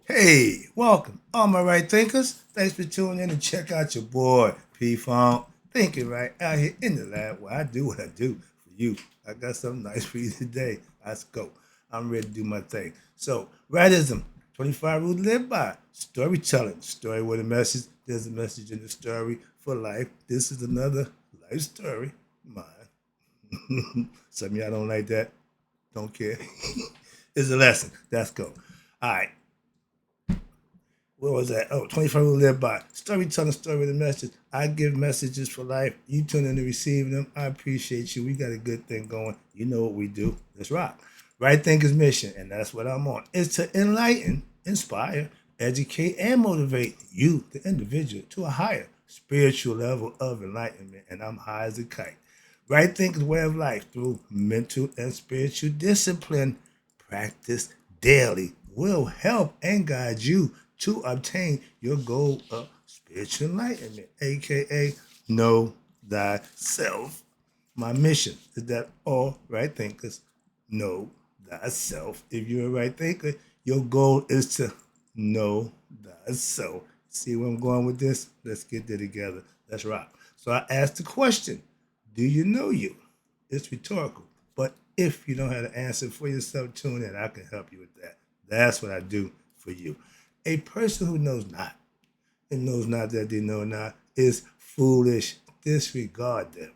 Hey, welcome, all my right thinkers. Thanks for tuning in and check out your boy, P Funk. Thinking right out here in the lab where I do what I do for you. I got something nice for you today. Let's go. I'm ready to do my thing. So, rightism, 25 rules to live by. Storytelling, story with a message. There's a message in the story for life. This is another life story, mine. Some of y'all don't like that. Don't care. It's a lesson. Let's go. All right. What was that? Oh, 25 Rule Live By. Storytelling, story with a message. I give messages for life. You tune in to receive them. I appreciate you. We got a good thing going. You know what we do. Let's rock. Right Thinker's mission, and that's what I'm on, is to enlighten, inspire, educate, and motivate you, the individual, to a higher spiritual level of enlightenment. And I'm high as a kite. Right Thinker's way of life through mental and spiritual discipline practice daily will help and guide you to obtain your goal of spiritual enlightenment, aka know thyself. My mission is that all right thinkers know thyself. If you're a right thinker, your goal is to know thyself. See where I'm going with this? Let's get there together. Let's rock. So I asked the question, do you know you? It's rhetorical. But if you don't have the answer for yourself, tune in. I can help you with that. That's what I do for you. A person who knows not and knows not that they know not is foolish. Disregard them.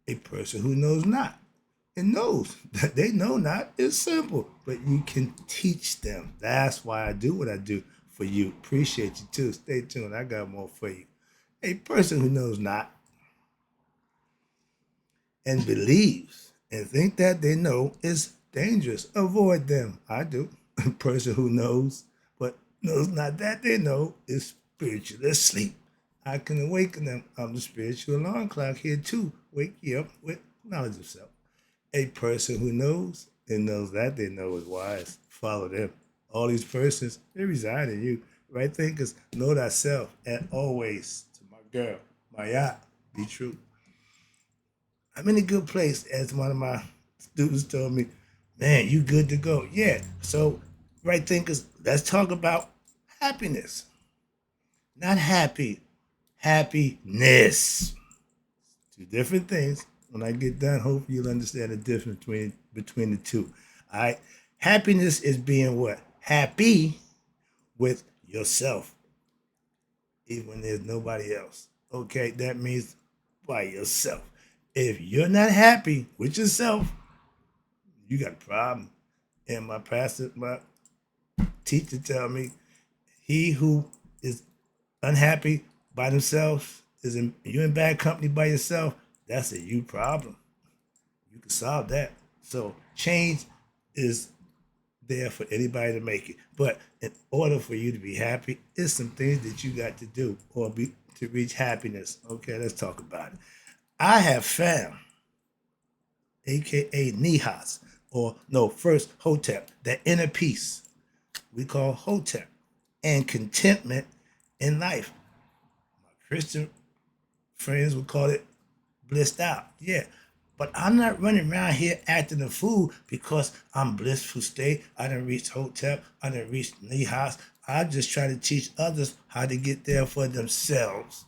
A person who knows not and knows that they know not is simple, but you can teach them. That's why I do what I do for you. Appreciate you too. Stay tuned. I got more for you. A person who knows not and believes and think that they know is dangerous. Avoid them. I do. A person who knows but knows not that they know is spiritually asleep. I can awaken them. I'm the spiritual alarm clock here to wake you up with knowledge of self. A person who knows and knows that they know is wise. Follow them. All these persons, they reside in you. Right thinkers, know thyself and always, to my girl, my yacht, be true. I'm in a good place, as one of my students told me, man, you good to go. Yeah. So, right thinkers, let's talk about happiness. Not happy, happiness. Two different things. When I get done, hopefully you'll understand the difference between the two. All right. Happiness is being what? Happy with yourself, even when there's nobody else. Okay, that means by yourself. If you're not happy with yourself, you got a problem. And my pastor, my teacher tell me, he who is unhappy by themselves is in you in bad company by yourself, that's a you problem. You can solve that. So change is there for anybody to make it. But in order for you to be happy, it's some things that you got to do or be to reach happiness. Okay, let's talk about it. I have found, aka Nihas, or no, first Hotep, that inner peace we call Hotep, and contentment in life. My Christian friends would call it blissed out. Yeah. But I'm not running around here acting a fool because I'm blissful state. I didn't reach Hotep. I didn't reach Nihas. I just try to teach others how to get there for themselves.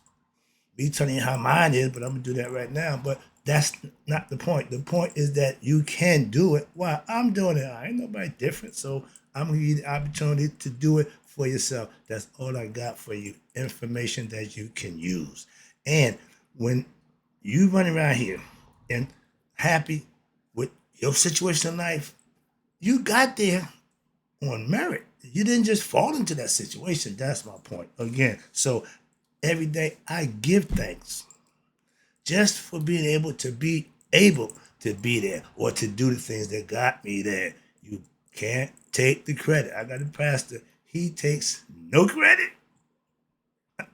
Me telling you how mine is, but I'm gonna do that right now. But that's not the point. The point is that you can do it while I'm doing it. I ain't nobody different, so I'm gonna give you the opportunity to do it for yourself. That's all I got for you. Information that you can use. And when you running around here and happy with your situation in life, you got there on merit. You didn't just fall into that situation. That's my point. Again, so every day I give thanks just for being able to be there or to do the things that got me there. You can't take the credit. I got a pastor. He takes no credit. All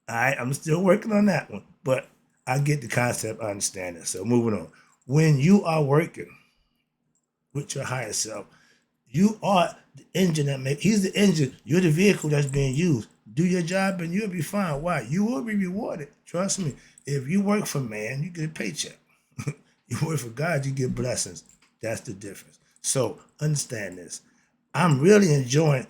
right, I'm still working on that one, but I get the concept. I understand it. So moving on. When you are working with your higher self, you are the engine that make. He's the engine. You're the vehicle that's being used. Do your job and you'll be fine. Why? You will be rewarded. Trust me. If you work for man, you get a paycheck. You work for God, you get blessings. That's the difference. So understand this. I'm really enjoying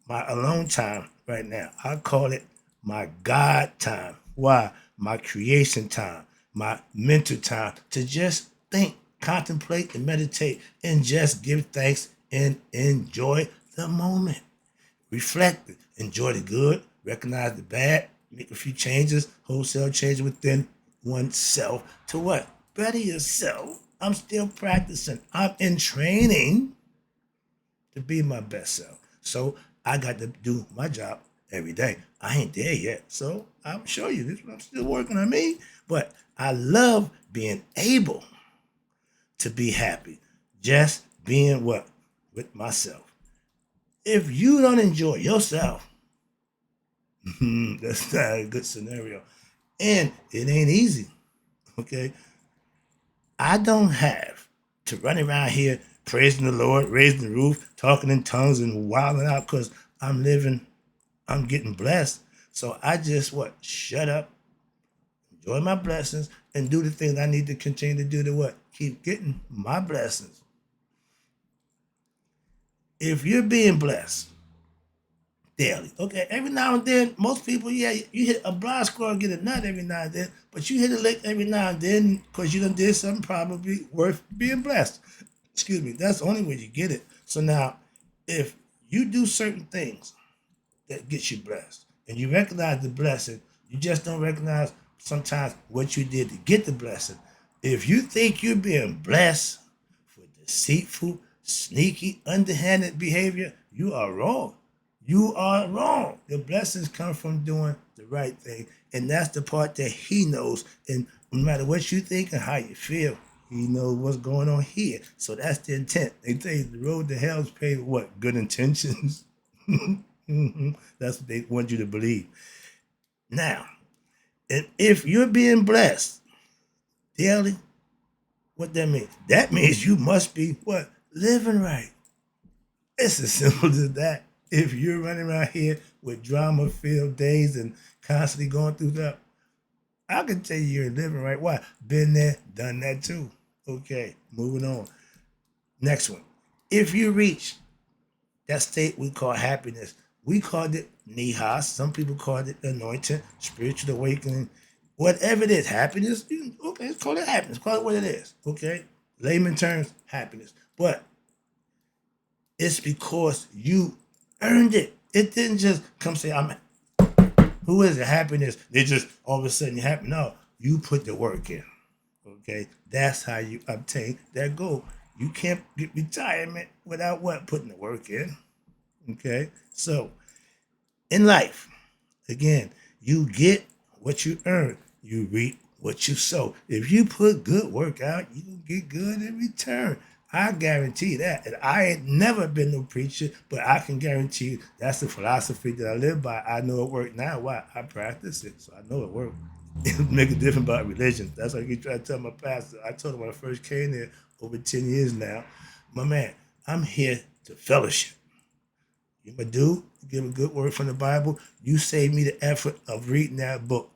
my alone time right now. I call it my God time. Why? My creation time, my mental time to just think, contemplate, and meditate and just give thanks and enjoy the moment. Reflect, enjoy the good, recognize the bad, make a few changes, wholesale changes within oneself to what? Better yourself. I'm still practicing. I'm in training to be my best self. So I got to do my job every day. I ain't there yet. So I'll show you this. I'm still working on me. But I love being able to be happy. Just being what? With myself. If you don't enjoy yourself, that's not a good scenario. And it ain't easy. Okay. I don't have to run around here praising the Lord, raising the roof, talking in tongues and wilding out because I'm getting blessed. So I just what? Shut up, enjoy my blessings, and do the things I need to continue to do to what? Keep getting my blessings. If you're being blessed daily, okay, every now and then, most people, yeah, you hit a blind squirrel, get a nut every now and then, but you hit a lick every now and then because you done did something probably worth being blessed. Excuse me, that's the only way you get it. So now, if you do certain things that gets you blessed, and you recognize the blessing, you just don't recognize sometimes what you did to get the blessing. If you think you're being blessed for deceitful, sneaky, underhanded behavior, you are wrong. You are wrong. The blessings come from doing the right thing. And that's the part that he knows. And no matter what you think and how you feel, he knows what's going on here. So that's the intent. They tell you the road to hell is paved with what? Good intentions. That's what they want you to believe. Now, and if you're being blessed daily, what that means? That means you must be what? Living right. It's as simple as that. If you're running around here with drama-filled days and constantly going through that, I can tell you you're living right. Why? Been there, done that too. Okay, moving on. Next one. If you reach that state we call happiness, we called it nihas. Some people called it anointing, spiritual awakening, whatever it is. Happiness. Okay, let's call it happiness. Call it what it is. Okay, layman terms, happiness. But it's because you earned it. It didn't just come say, I'm who is it? Happiness. They just all of a sudden you're happy. No, you put the work in. Okay. That's how you obtain that goal. You can't get retirement without what? Putting the work in. Okay. So in life, again, you get what you earn. You reap what you sow. If you put good work out, you can get good in return. I guarantee that. And I ain't never been no preacher, but I can guarantee you that's the philosophy that I live by. I know it worked now. Why? I practice it, so I know it worked. It make a difference about religion. That's what I keep trying to tell my pastor. I told him when I first came there over 10 years now, my man, I'm here to fellowship. You my dude, give a good word from the Bible. You save me the effort of reading that book.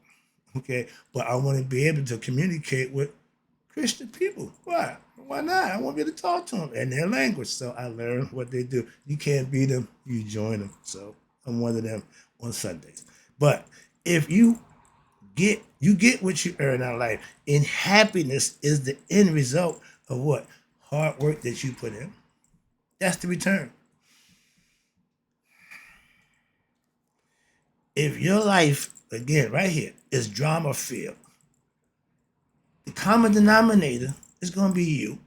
Okay. But I want to be able to communicate with Christian people. Why? Why not? I want to be able to talk to them in their language. So I learn what they do. You can't beat them, you join them. So I'm one of them on Sundays. But if you get what you earn out of life, and happiness is the end result of what? Hard work that you put in. That's the return. If your life, again, right here, is drama filled, the common denominator is going to be you.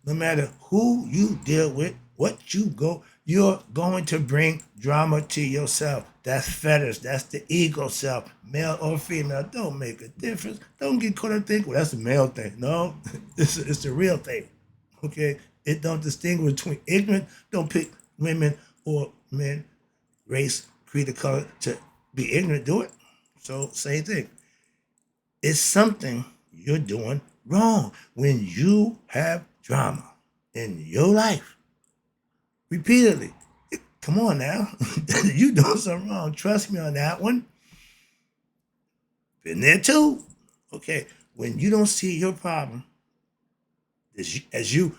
No matter who you deal with, what you go, you're going to bring drama to yourself. That's fetters. That's the ego self, male or female. Don't make a difference. Don't get caught up thinking, well, that's a male thing. No, it's the real thing. Okay? It don't distinguish between ignorant. Don't pick women or men, race, creed, or color to be ignorant. Do it. So, same thing. It's something you're doing wrong when you have drama in your life repeatedly. Come on now. You doing something wrong. Trust me on that one. Been there too. Okay. When you don't see your problem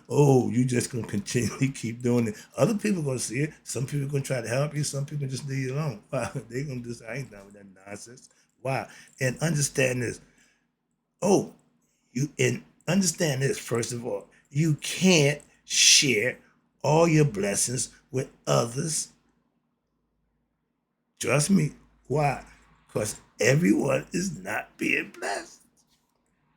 Oh, you just gonna continually keep doing it. Other people gonna see it. Some people gonna try to help you. Some people just leave you alone. They gonna do. I ain't done with that nonsense. Why? And understand this. Oh, you and understand this. First of all, you can't share all your blessings with others. Trust me. Why? Because everyone is not being blessed.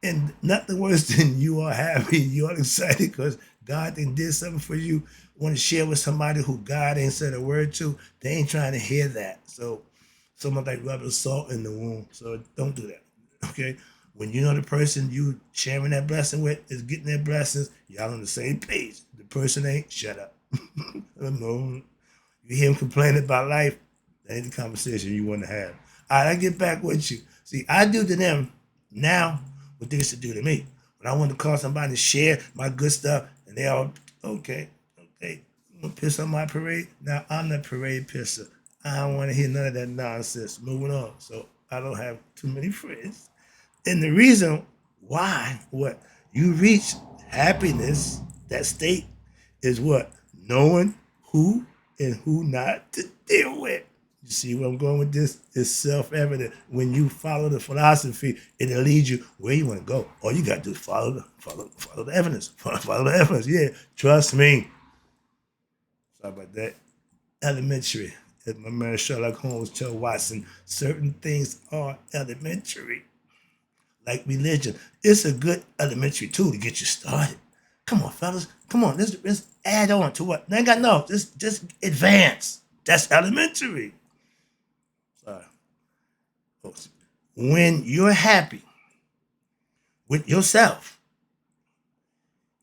And nothing worse than you are happy, you are excited because God then did something for you. Want to share with somebody who God ain't said a word to, they ain't trying to hear that. So someone like rubbing salt in the wound. So don't do that. Okay? When you know the person you sharing that blessing with is getting their blessings, y'all on the same page. The person ain't, shut up. No, you hear him complaining about life, that ain't the conversation you want to have. All right, I get back with you. See, I do to them now what they used to do to me. When I want to call somebody to share my good stuff, and they all, okay, you want to piss on my parade? Now, I'm the parade pisser. I don't want to hear none of that nonsense. Moving on. So I don't have too many friends. And the reason why, what you reach happiness, that state, is what? Knowing who and who not to deal with. You see where I'm going with this? It's self-evident. When you follow the philosophy, it'll lead you where you want to go. All you got to do is follow the evidence. Follow the evidence. Yeah, trust me. Sorry about that. Elementary. As my man Sherlock Holmes tell Watson, certain things are elementary. Like religion. It's a good elementary tool to get you started. Come on, fellas. Come on. Let's add on to what? They ain't got no. Just advance. That's elementary. Sorry. Folks. When you're happy with yourself,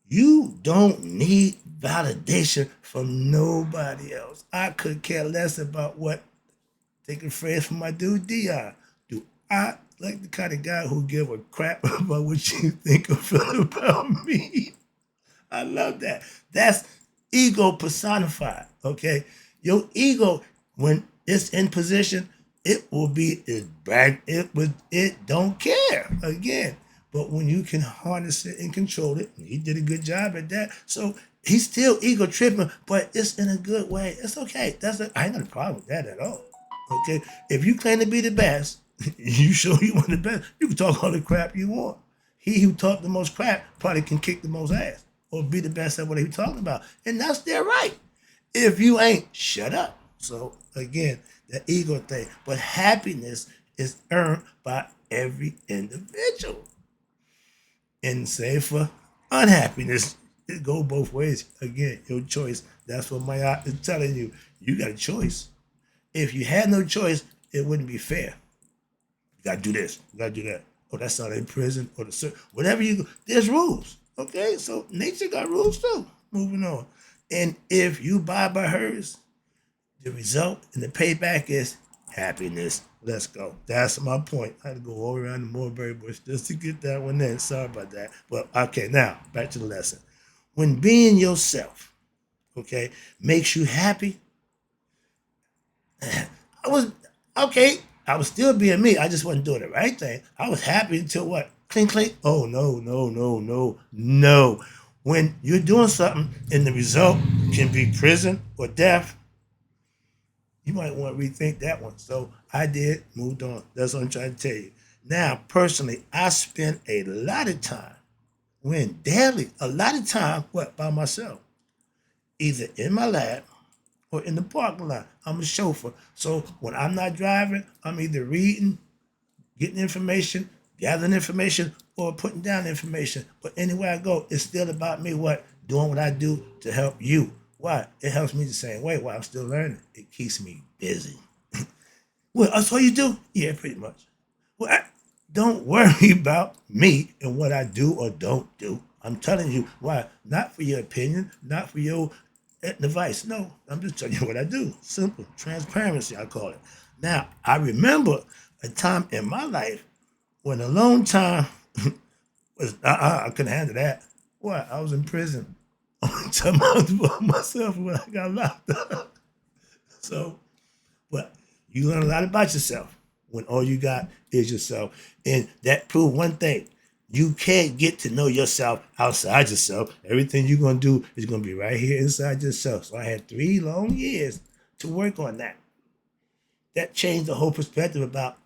you don't need validation from nobody else. I could care less about what, take a phrase from my dude Dion. Do I like the kind of guy who give a crap about what you think or feel about me? I love that. That's ego personified. Okay, your ego, when it's in position, it will be it brag. It don't care again. But when you can harness it and control it, he did a good job at that. So he's still ego tripping, but it's in a good way. It's okay. I ain't got a problem with that at all. Okay, if you claim to be the best, you show you want the best. You can talk all the crap you want. He who talked the most crap probably can kick the most ass or be the best at what he's talking about. And that's their right. If you ain't, shut up. So again, the ego thing. But happiness is earned by every individual. And say for unhappiness, it go both ways. Again, your choice. That's what my art is telling you. You got a choice. If you had no choice, it wouldn't be fair. You gotta do this. You gotta do that. Oh, that's not in prison or whatever you go. There's rules. Okay, so nature got rules too. Moving on. And if you abide by hers, the result and the payback is happiness. Let's go. That's my point. I had to go all around the mulberry bush just to get that one in. Sorry about that. But okay, now back to the lesson. When being yourself, okay, makes you happy, I was okay. I was still being me. I just wasn't doing the right thing. I was happy until what? Clink clink. Oh no, no, no, no, no. When you're doing something and the result can be prison or death, you might want to rethink that one. So I did, moved on. That's what I'm trying to tell you. Now, personally, I spend a lot of time, when daily, a lot of time, what, by myself, either in my lab or in the parking lot. I'm a chauffeur. So when I'm not driving, I'm either reading, getting information, gathering information, or putting down information. But anywhere I go, it's still about me, what? Doing what I do to help you. Why? It helps me the same way while I'm still learning. It keeps me busy. Well, that's all you do? Yeah, pretty much. Well, don't worry about me and what I do or don't do. I'm telling you why. Not for your opinion, not for your advice. No, I'm just telling you what I do. Simple. Transparency, I call it. Now, I remember a time in my life when alone time was, I couldn't handle that. What? I was in prison. I'm telling myself when I got locked up. So, but you learn a lot about yourself when all you got is yourself. And that proved one thing. You can't get to know yourself outside yourself. Everything you're going to do is going to be right here inside yourself. So I had 3 long years to work on that. That changed the whole perspective about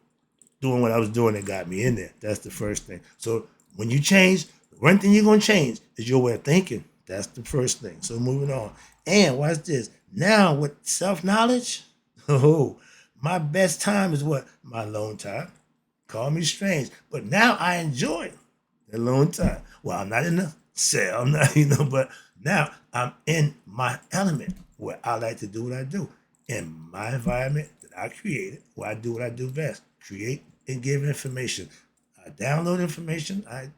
doing what I was doing that got me in there. That's the first thing. So when you change, the one thing you're going to change is your way of thinking. That's the first thing. So moving on. And watch this. Now with self-knowledge, oh, my best time is what? My alone time. Call me strange. But now I enjoy a long time. Well, I'm not in the cell, I'm not, but now I'm in my element where I like to do what I do. In my environment that I created, where I do what I do best. Create and give information. I download information, I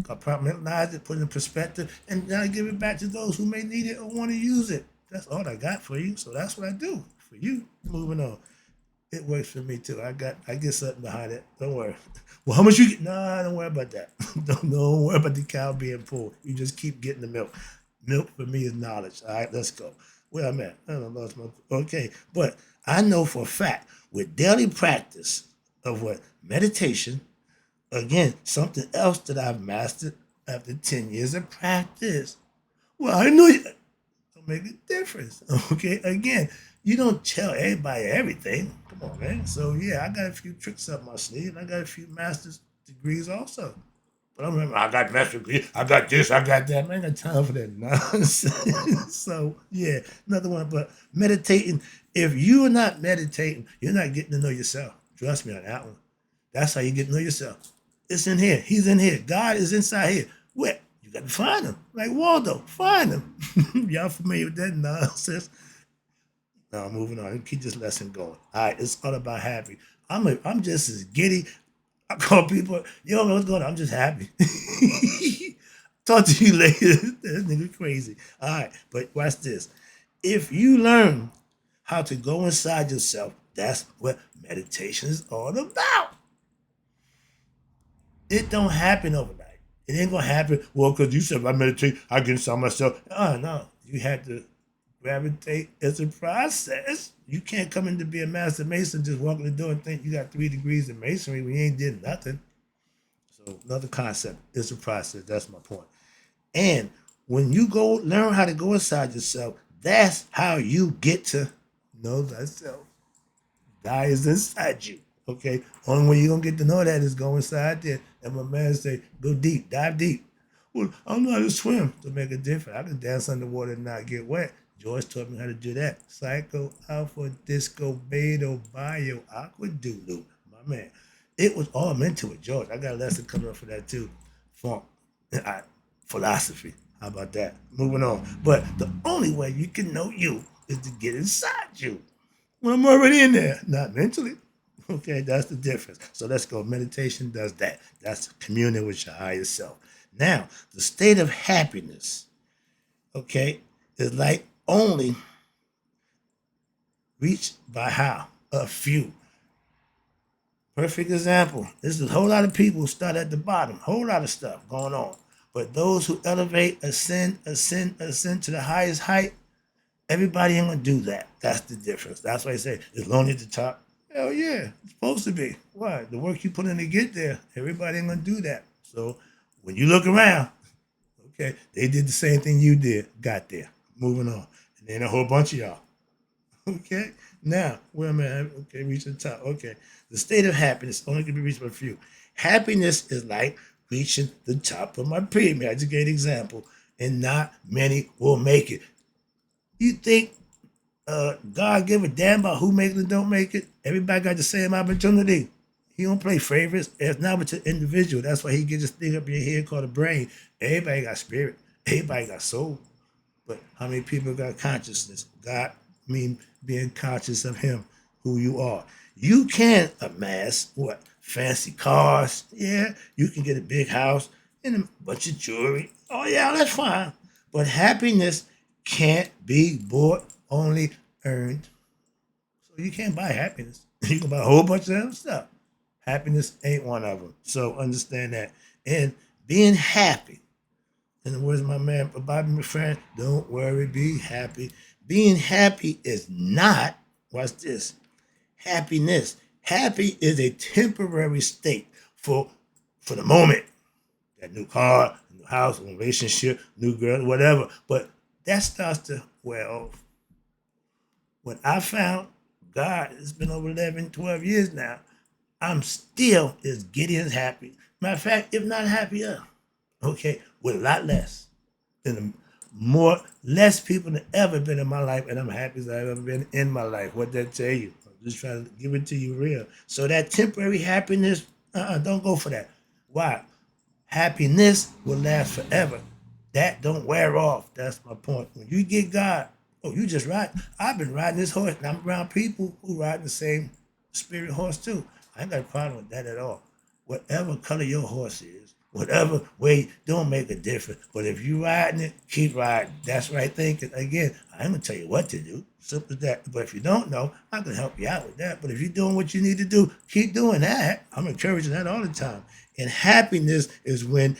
compartmentalize it, put it in perspective, and then I give it back to those who may need it or want to use it. That's all I got for you. So that's what I do for you. Moving on. It works for me too. I get something behind it. Don't worry. Well, how much you get? Nah, don't worry about that. Don't worry about the cow being pulled. You just keep getting the milk. Milk for me is knowledge. All right, let's go. Where I'm at? I don't know. Okay, but I know for a fact with daily practice of what meditation, again, something else that I've mastered after 10 years of practice. Well, I know you don't make a difference. Okay, again, you don't tell everybody everything. Come on, man. So yeah, I got a few tricks up my sleeve. I got a few master's degrees also. But I remember I got master's degree, I got this, I got that. Man, I ain't got time for that nonsense. So yeah, another one. But meditating, if you are not meditating, you're not getting to know yourself. Trust me on that one. That's how you get to know yourself. It's in here. He's in here. God is inside here. Where? You got to find him. Like Waldo, find him. Y'all familiar with that nonsense? Now moving on. Keep this lesson going. All right, it's all about happy. I'm just as giddy. I call people, yo, what's going on? I'm just happy. Talk to you later. That nigga crazy. All right, but watch this. If you learn how to go inside yourself, that's what meditation is all about. It don't happen overnight. It ain't gonna happen. Well, because you said if I meditate, I get inside myself. Oh no, you had to gravitate. It's a process. You can't come in to be a master mason, just walk in the door and think you got 3 degrees in masonry when you ain't did nothing. So another concept. It's a process. That's my point. And when you go learn how to go inside yourself, that's how you get to know thyself. God is inside you. Okay? Only way you're gonna get to know that is go inside there. And my man say, go deep, dive deep. Well, I don't know how to swim to make a difference. I can dance underwater and not get wet. George taught me how to do that. Psycho, alpha, disco, beta, bio, aqua, dulu. My man. It was all meant to it, George. I got a lesson coming up for that too. Funk. Philosophy. How about that? Moving on. But the only way you can know you is to get inside you. Well, I'm already in there, not mentally. Okay, that's the difference. So let's go. Meditation does that. That's communing with your higher self. Now, the state of happiness, okay, is like only reached by how? A few. Perfect example. This is a whole lot of people who start at the bottom. Whole lot of stuff going on. But those who elevate, ascend to the highest height, everybody ain't gonna do that. That's the difference. That's why I say it's lonely at the top. Hell yeah, it's supposed to be. Why? The work you put in to get there, everybody ain't gonna do that. So when you look around, okay, they did the same thing you did, got there. Moving on. And then a whole bunch of y'all. Okay? Now, where am I? Okay, reach the top. Okay. The state of happiness only can be reached by a few. Happiness is like reaching the top of my pyramid. I just gave an example. And not many will make it. You think God give a damn about who make it and don't make it? Everybody got the same opportunity. He don't play favorites. It's not with the individual. That's why he gets this thing up your head called a brain. Everybody got spirit. Everybody got soul. But how many people got consciousness? God mean being conscious of him, who you are. You can amass what? Fancy cars. Yeah, you can get a big house and a bunch of jewelry. Oh yeah, that's fine. But happiness can't be bought, only earned. So you can't buy happiness. You can buy a whole bunch of other stuff. Happiness ain't one of them. So understand that. And being happy, in the words of my man Bobby McFerrin, don't worry, be happy. Being happy is not, watch this, happiness. Happy is a temporary state for the moment. that new car, new house, new relationship, new girl, whatever. But that starts to wear off. When I found God, it's been over 11, 12 years now, I'm still as giddy as happy. Matter of fact, if not happier, okay, with a lot less than less people than ever been in my life, and I'm happy as I've ever been in my life. What that tell you? I'm just trying to give it to you real. So that temporary happiness, don't go for that. Why? Happiness will last forever. That don't wear off. That's my point. When you get God, oh, you just ride. I've been riding this horse, and I'm around people who ride the same spirit horse too. I ain't got a problem with that at all. Whatever color your horse is, whatever way, don't make a difference. But if you riding it, keep riding. That's right thinking. Again, I ain't gonna tell you what to do. Simple as that. But if you don't know, I can help you out with that. But if you're doing what you need to do, keep doing that. I'm encouraging that all the time. And happiness is when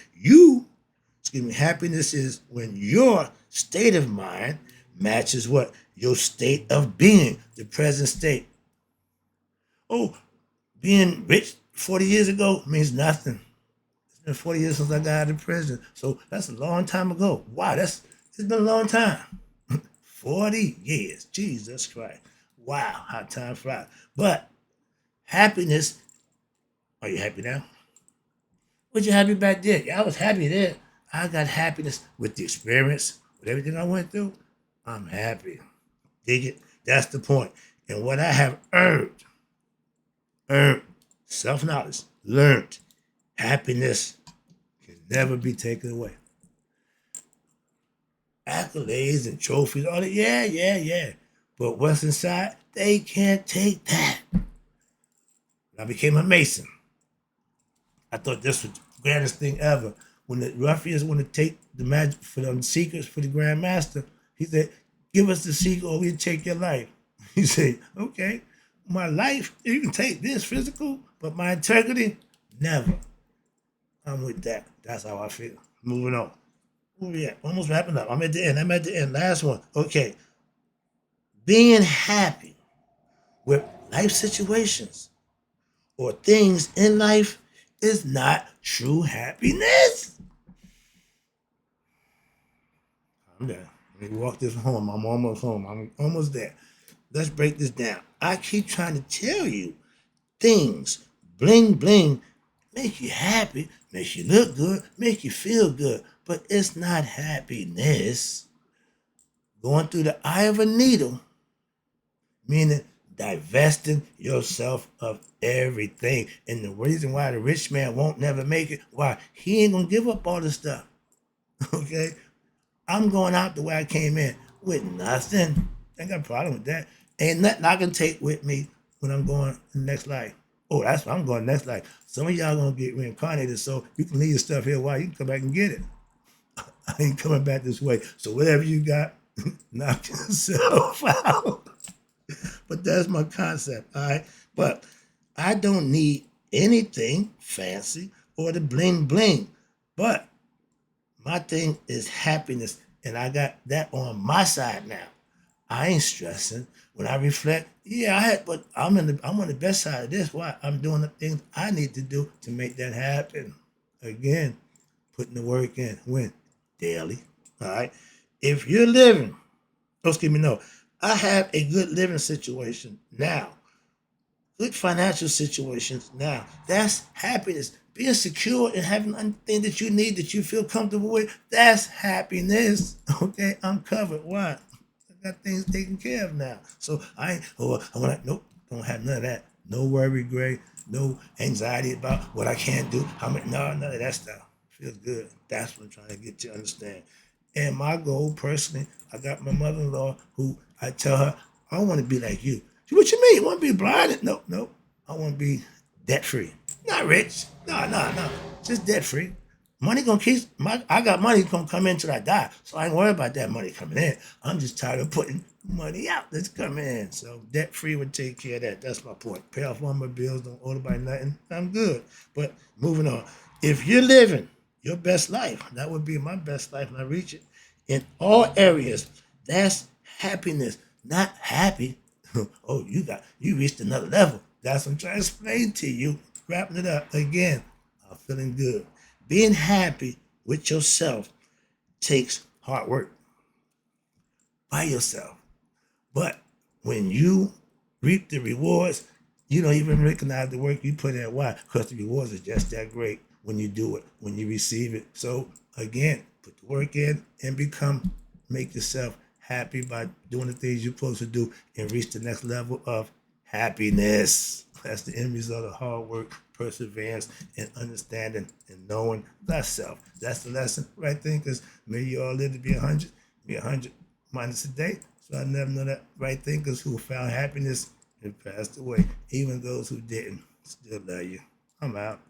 happiness is when your state of mind matches what? Your state of being, the present state. Oh, being rich 40 years ago means nothing. It's been 40 years since I got out of prison. So that's a long time ago. Wow, it's been a long time. 40 years. Jesus Christ. Wow, how time flies. But happiness, are you happy now? Was you happy back then? Yeah, I was happy then. I got happiness with the experience, with everything I went through. I'm happy. Dig it? That's the point. And what I have earned, self-knowledge, learned, happiness can never be taken away. Accolades and trophies, all that, yeah. But what's inside, they can't take that. I became a Mason. I thought this was the grandest thing ever. When the ruffians want to take the magic for the secrets for the Grand Master, he said, give us the secret or we'll take your life. He said, okay, my life, you can take this physical, but my integrity, never. I'm with that. That's how I feel. Moving on. Where we at? Almost wrapping up. I'm at the end. Last one. Okay. Being happy with life situations or things in life is not true happiness. I'm there. Let me walk this home. I'm almost home. I'm almost there. Let's break this down. I keep trying to tell you things, bling bling, make you happy, makes you look good, make you feel good, but it's not happiness. Going through the eye of a needle, meaning divesting yourself of everything. And the reason why the rich man won't never make it, why? He ain't gonna give up all this stuff. Okay? I'm going out the way I came in with nothing. I ain't got a problem with that. Ain't nothing I can take with me when I'm going in the next life. Oh, that's why I'm going next life. Some of y'all gonna get reincarnated, so you can leave your stuff here while you can come back and get it. I ain't coming back this way. So whatever you got, knock yourself out. But that's my concept, all right? But I don't need anything fancy or the bling bling. But my thing is happiness, and I got that on my side now. I ain't stressing. When I reflect, but I'm on the best side of this. Why? I'm doing the things I need to do to make that happen. Again, putting the work in. When? Daily. All right. If you're living, excuse me, no. I have a good living situation now. Good financial situations now. That's happiness. Being secure and having anything that you need that you feel comfortable with, that's happiness. Okay, I'm covered. Why? I got things taken care of now. So nope, don't have none of that. No worry, Gray. No anxiety about what I can't do. None of that stuff. Feels good. That's what I'm trying to get you to understand. And my goal, personally, I got my mother-in-law who I tell her, I want to be like you. What you mean? You want to be blind? No. I want to be debt-free. Not rich. No. Just debt-free. Money gonna keep I got money gonna come in till I die. So I ain't worried about that money coming in. I'm just tired of putting money out that's coming in. So debt-free would take care of that. That's my point. Pay off all my bills, don't owe nobody nothing. I'm good. But moving on. If you're living your best life, that would be my best life when I reach it. In all areas, that's happiness. Not happy. Oh, you reached another level. That's what I'm trying to explain to you. Wrapping it up again. I'm feeling good. Being happy with yourself takes hard work by yourself. But when you reap the rewards, you don't even recognize the work you put in. Why? Because the rewards are just that great when you do it, when you receive it. So again, put the work in and make yourself happy by doing the things you're supposed to do and reach the next level of happiness. That's the end result of hard work, perseverance, and understanding and knowing thyself. That's the lesson, right? Thinkers. May you all live to be 100, be 100 minus a day. So I never know that right thinkers who found happiness and passed away. Even those who didn't still love you. I'm out.